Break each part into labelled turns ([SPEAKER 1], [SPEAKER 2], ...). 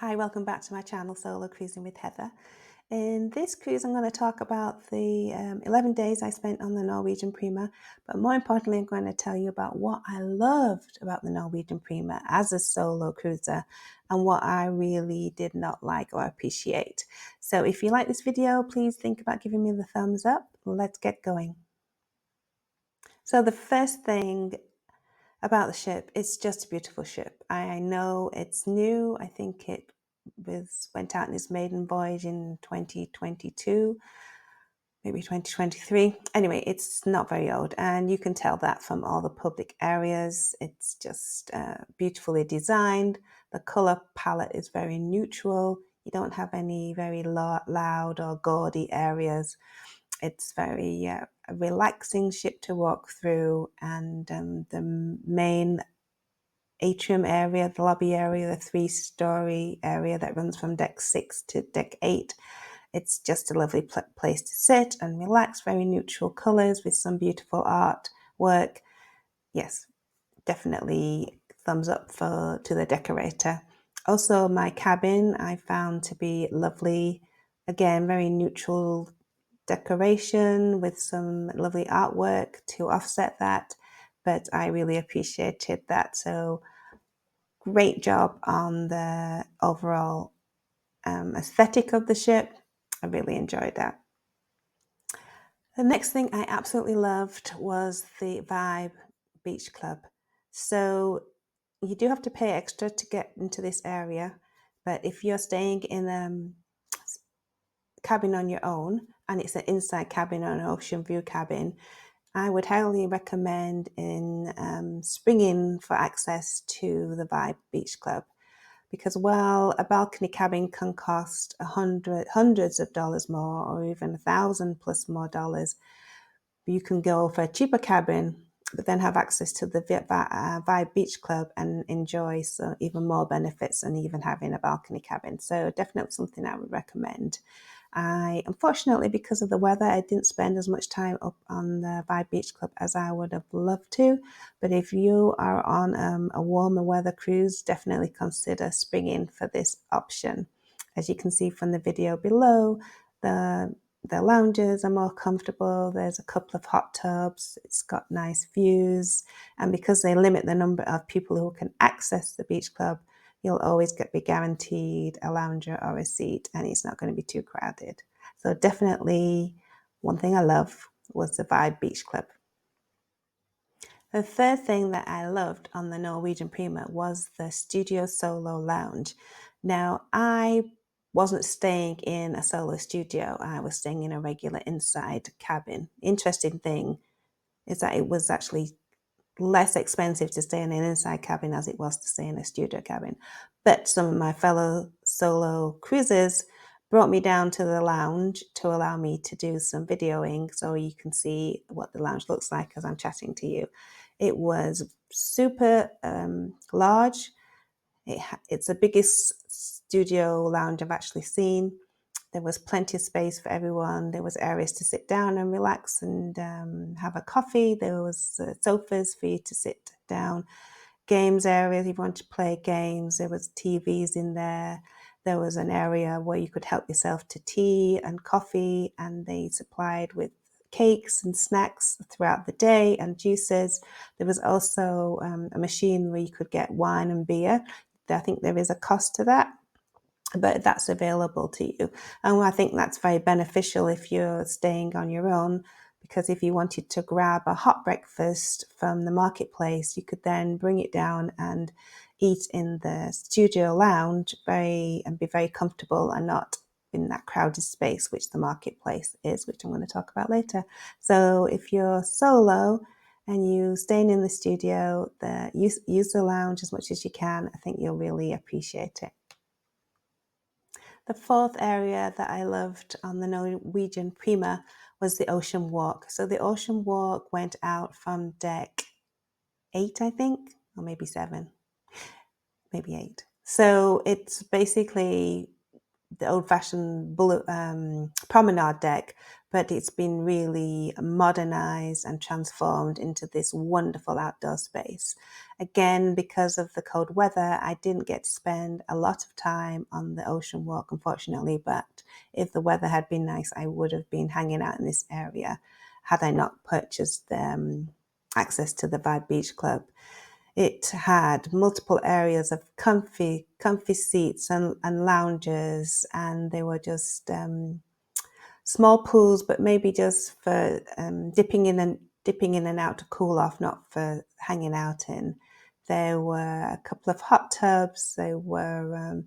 [SPEAKER 1] Hi, welcome back to my channel, Solo Cruising with Heather. In this cruise, I'm going to talk about the 11 days I spent on the Norwegian Prima, but more importantly, I'm going to tell you about what I loved about the Norwegian Prima as a solo cruiser and what I really did not like or appreciate. So if you like this video, please think about giving me the thumbs up. Let's get going. So the first thing about the ship, it's just a beautiful ship. I know it's new. I think it went out in its maiden voyage in 2022, maybe 2023. Anyway, it's not very old, and you can tell that from all the public areas. It's just beautifully designed. The color palette is very neutral. You don't have any very loud or gaudy areas. It's very a relaxing ship to walk through, and the main atrium area, the lobby area, the three-story area that runs from deck 6 to deck 8. It's just a lovely place to sit and relax, very neutral colors with some beautiful artwork. Yes, definitely thumbs up to the decorator. Also, my cabin I found to be lovely. Again, very neutral decoration with some lovely artwork to offset that, but I really appreciated that. So great job on the overall aesthetic of the ship. I really enjoyed that. The next thing I absolutely loved was the Vibe Beach Club. So you do have to pay extra to get into this area, but if you're staying in a cabin on your own, and it's an inside cabin or an ocean view cabin, I would highly recommend springing for access to the Vibe Beach Club. Because while a balcony cabin can cost hundreds of dollars more, or even $1,000+ more dollars, you can go for a cheaper cabin, but then have access to the Vibe Beach Club and enjoy even more benefits than even having a balcony cabin. So definitely something I would recommend. Unfortunately, because of the weather, I didn't spend as much time up on the Vibe Beach Club as I would have loved to. But if you are on a warmer weather cruise, definitely consider springing for this option. As you can see from the video below, the lounges are more comfortable. There's a couple of hot tubs. It's got nice views. And because they limit the number of people who can access the beach club, you'll always be guaranteed a lounger or a seat, and it's not going to be too crowded. So definitely one thing I love was the Vibe Beach Club. The third thing that I loved on the Norwegian Prima was the Studio Solo Lounge. Now, I wasn't staying in a solo studio. I was staying in a regular inside cabin. Interesting thing is that it was actually less expensive to stay in an inside cabin as it was to stay in a studio cabin. But some of my fellow solo cruisers brought me down to the lounge to allow me to do some videoing so you can see what the lounge looks like as I'm chatting to you. It was super large. It's the biggest studio lounge I've actually seen. There was plenty of space for everyone. There was areas to sit down and relax and have a coffee. There was sofas for you to sit down. Games areas, if you want to play games. There was TVs in there. There was an area where you could help yourself to tea and coffee, and they supplied with cakes and snacks throughout the day and juices. There was also a machine where you could get wine and beer. I think there is a cost to that, but that's available to you. And I think that's very beneficial if you're staying on your own, because if you wanted to grab a hot breakfast from the marketplace, you could then bring it down and eat in the studio lounge and be very comfortable and not in that crowded space, which the marketplace is, which I'm going to talk about later. So if you're solo and you staying in the studio, use the lounge as much as you can. I think you'll really appreciate it. The fourth area that I loved on the Norwegian Prima was the ocean walk. So the ocean walk went out from deck 8, I think, or maybe 7, maybe 8. So it's basically the old-fashioned promenade deck, but it's been really modernized and transformed into this wonderful outdoor space. Again, because of the cold weather, I didn't get to spend a lot of time on the ocean walk, unfortunately, but if the weather had been nice, I would have been hanging out in this area had I not purchased access to the Vibe Beach Club. It had multiple areas of comfy seats and lounges, and they were just small pools, but maybe just for dipping in and out to cool off, not for hanging out in. There were a couple of hot tubs. There were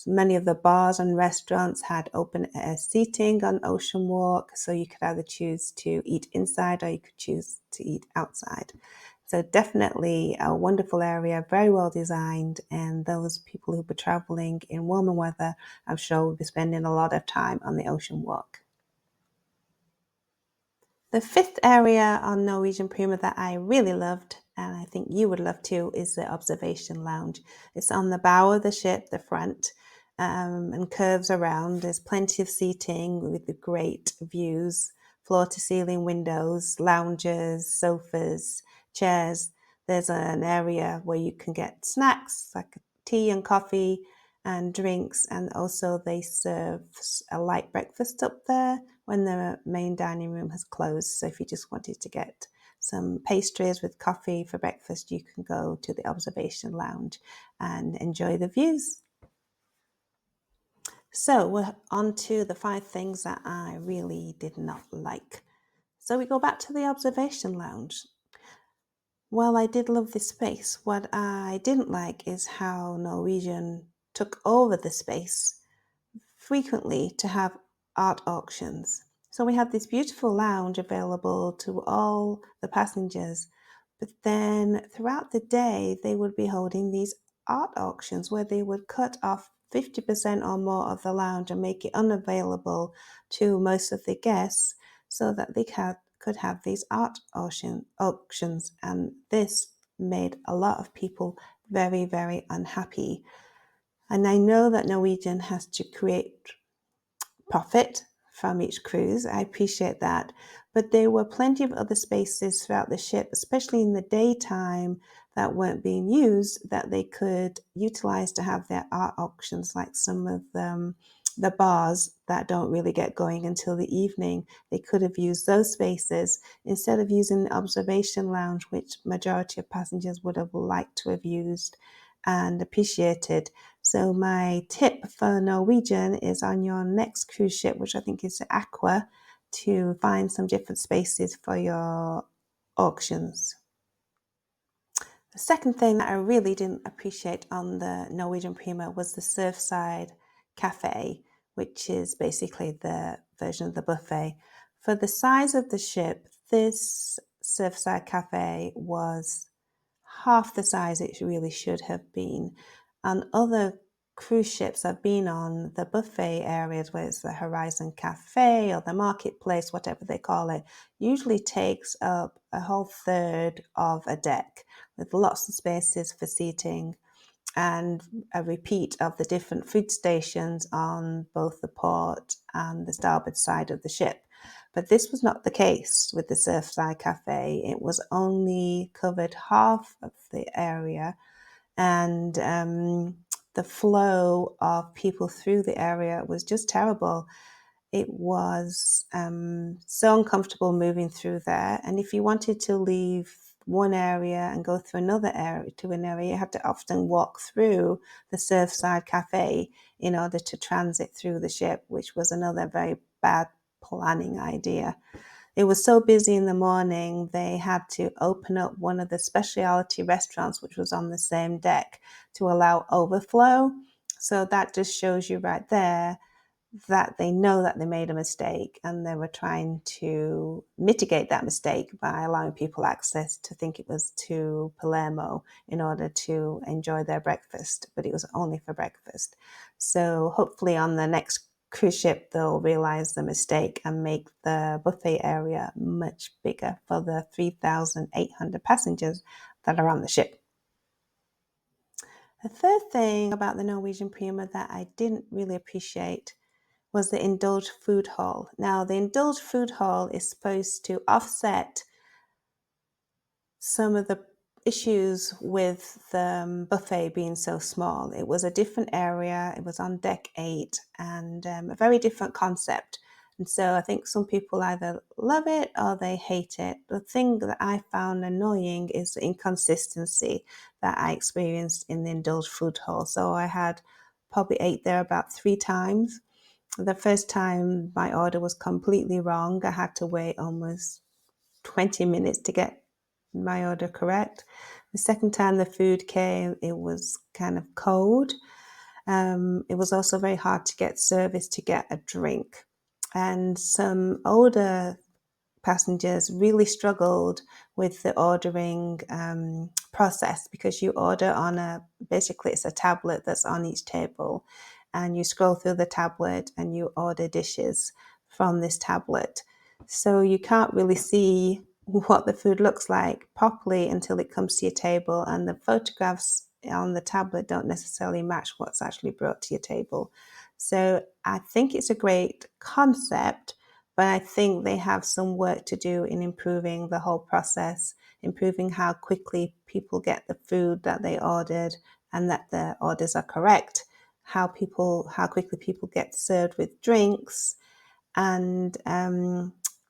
[SPEAKER 1] many of the bars and restaurants had open air seating on Ocean Walk, so you could either choose to eat inside or you could choose to eat outside. So definitely a wonderful area, very well designed, and those people who were traveling in warmer weather, I'm sure will be spending a lot of time on the Ocean Walk. The fifth area on Norwegian Prima that I really loved, and I think you would love too, is the observation lounge. It's on the bow of the ship, the front, and curves around. There's plenty of seating with the great views, floor to ceiling windows, lounges, sofas, chairs. There's an area where you can get snacks like tea and coffee and drinks, and also they serve a light breakfast up there when the main dining room has closed. So if you just wanted to get some pastries with coffee for breakfast, you can go to the observation lounge and enjoy the views. So we're on to the 5 things that I really did not like. So we go back to the observation lounge. While I did love this space, what I didn't like is how Norwegian took over the space frequently to have art auctions. So we had this beautiful lounge available to all the passengers, but then throughout the day, they would be holding these art auctions where they would cut off 50% or more of the lounge and make it unavailable to most of the guests so that they could have these art auctions. And this made a lot of people very, very unhappy. And I know that Norwegian has to create profit from each cruise. I appreciate that. But there were plenty of other spaces throughout the ship, especially in the daytime, that weren't being used that they could utilize to have their art auctions, like some of the bars that don't really get going until the evening. They could have used those spaces instead of using the observation lounge, which majority of passengers would have liked to have used and appreciated. So my tip for Norwegian is on your next cruise ship, which I think is Aqua, to find some different spaces for your auctions. The second thing that I really didn't appreciate on the Norwegian Prima was the Surfside Cafe, which is basically the version of the buffet. For the size of the ship, this Surfside Cafe was half the size it really should have been. On other cruise ships I've been on, the buffet areas, where it's the Horizon Cafe or the marketplace, whatever they call it, usually takes up a whole third of a deck with lots of spaces for seating and a repeat of the different food stations on both the port and the starboard side of the ship. But this was not the case with the Surfside Cafe. It was only covered half of the area, and the flow of people through the area was just terrible. It was so uncomfortable moving through there. And if you wanted to leave one area and go through another area to an area, you had to often walk through the Surfside Cafe in order to transit through the ship, which was another very bad planning idea. It was so busy in the morning, they had to open up one of the specialty restaurants, which was on the same deck, to allow overflow. So that just shows you right there that they know that they made a mistake and they were trying to mitigate that mistake by allowing people access to think it was to Palermo in order to enjoy their breakfast, but it was only for breakfast. So hopefully on the next cruise ship, they'll realize the mistake and make the buffet area much bigger for the 3,800 passengers that are on the ship. The third thing about the Norwegian Prima that I didn't really appreciate was the indulged food hall. Now, the indulged food hall is supposed to offset some of the issues with the buffet being so small. It was a different area, it was on deck 8, and a very different concept. And so I think some people either love it or they hate it. The thing that I found annoying is the inconsistency that I experienced in the indulged food hall. So I had probably ate there about 3 times. The first time my order was completely wrong. I had to wait almost 20 minutes to get my order correct. The second time the food came, it was kind of cold. It was also very hard to get service to get a drink. And some older passengers really struggled with the ordering process, because you order on basically it's a tablet that's on each table, and you scroll through the tablet and you order dishes from this tablet. So you can't really see what the food looks like properly until it comes to your table, and the photographs on the tablet don't necessarily match what's actually brought to your table. So I think it's a great concept, but I think they have some work to do in improving the whole process, improving how quickly people get the food that they ordered and that the orders are correct, how quickly people get served with drinks, and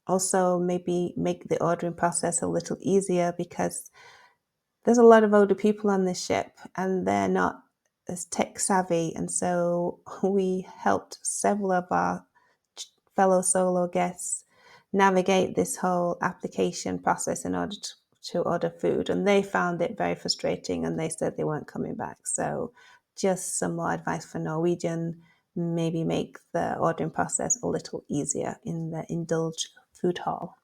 [SPEAKER 1] also maybe make the ordering process a little easier, because there's a lot of older people on this ship and they're not as tech savvy. And so we helped several of our fellow solo guests navigate this whole application process in order to order food. And they found it very frustrating and they said they weren't coming back. So just some more advice for Norwegian: maybe make the ordering process a little easier in the indulge food hall.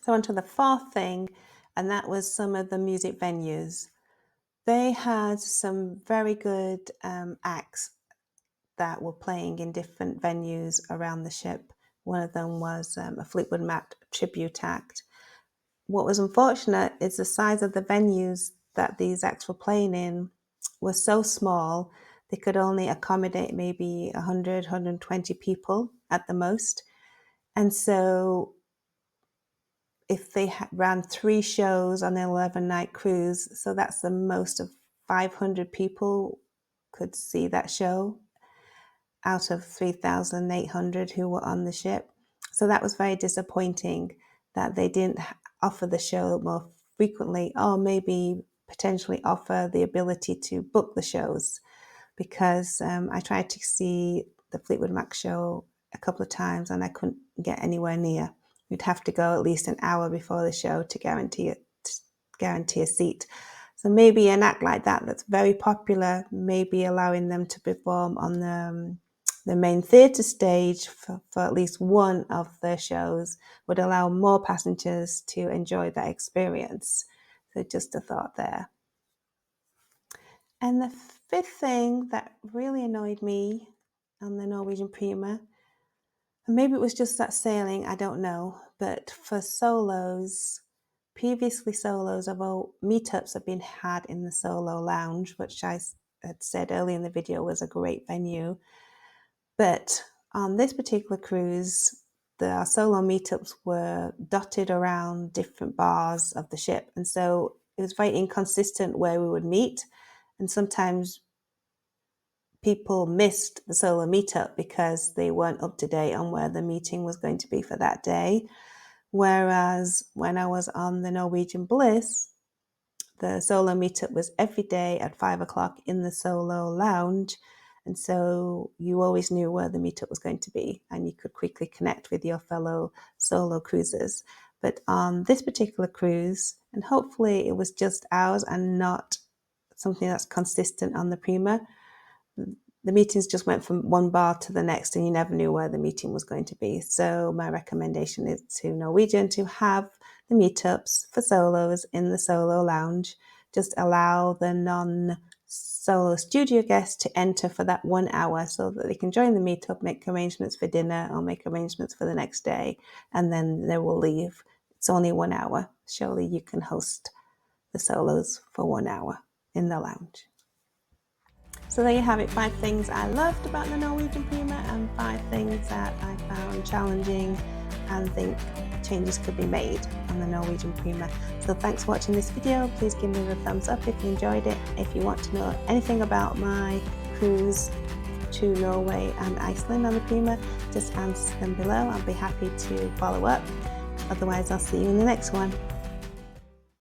[SPEAKER 1] So on to the fourth thing, and that was some of the music venues. They had some very good acts that were playing in different venues around the ship. One of them was a Fleetwood Mac tribute act. What was unfortunate is the size of the venues that these acts were playing in was so small, they could only accommodate maybe 100, 120 people at the most. And so if they ran 3 shows on an 11-night cruise, so that's the most of 500 people could see that show out of 3,800 who were on the ship. So that was very disappointing that they didn't offer the show more frequently, or maybe potentially offer the ability to book the shows, because I tried to see the Fleetwood Mac show a couple of times and I couldn't get anywhere near. You'd have to go at least an hour before the show to guarantee a seat. So maybe an act like that that's very popular, maybe allowing them to perform on the main theatre stage for at least one of their shows would allow more passengers to enjoy that experience. So just a thought there. And the fifth thing that really annoyed me on the Norwegian Prima, and maybe it was just that sailing, I don't know, but for solos, previously solos of all meetups have been had in the solo lounge, which I had said earlier in the video was a great venue. But on this particular cruise, the solo meetups were dotted around different bars of the ship. And so it was very inconsistent where we would meet. And sometimes people missed the solo meetup because they weren't up to date on where the meeting was going to be for that day. Whereas when I was on the Norwegian Bliss, the solo meetup was every day at 5 o'clock in the solo lounge. And so you always knew where the meetup was going to be and you could quickly connect with your fellow solo cruisers. But on this particular cruise, and hopefully it was just ours and not something that's consistent on the Prima, the meetings just went from one bar to the next and you never knew where the meeting was going to be. So my recommendation is to Norwegian to have the meetups for solos in the solo lounge. Just allow the non-solo studio guests to enter for that 1 hour so that they can join the meetup, make arrangements for dinner or make arrangements for the next day, and then they will leave. It's only 1 hour. Surely you can host the solos for 1 hour in the lounge. So there you have it, 5 things I loved about the Norwegian Prima and 5 things that I found challenging and think changes could be made on the Norwegian Prima. So thanks for watching this video. Please give me the thumbs up if you enjoyed it. If you want to know anything about my cruise to Norway and Iceland on the Prima, just answer them below. I'll be happy to follow up. Otherwise, I'll see you in the next one.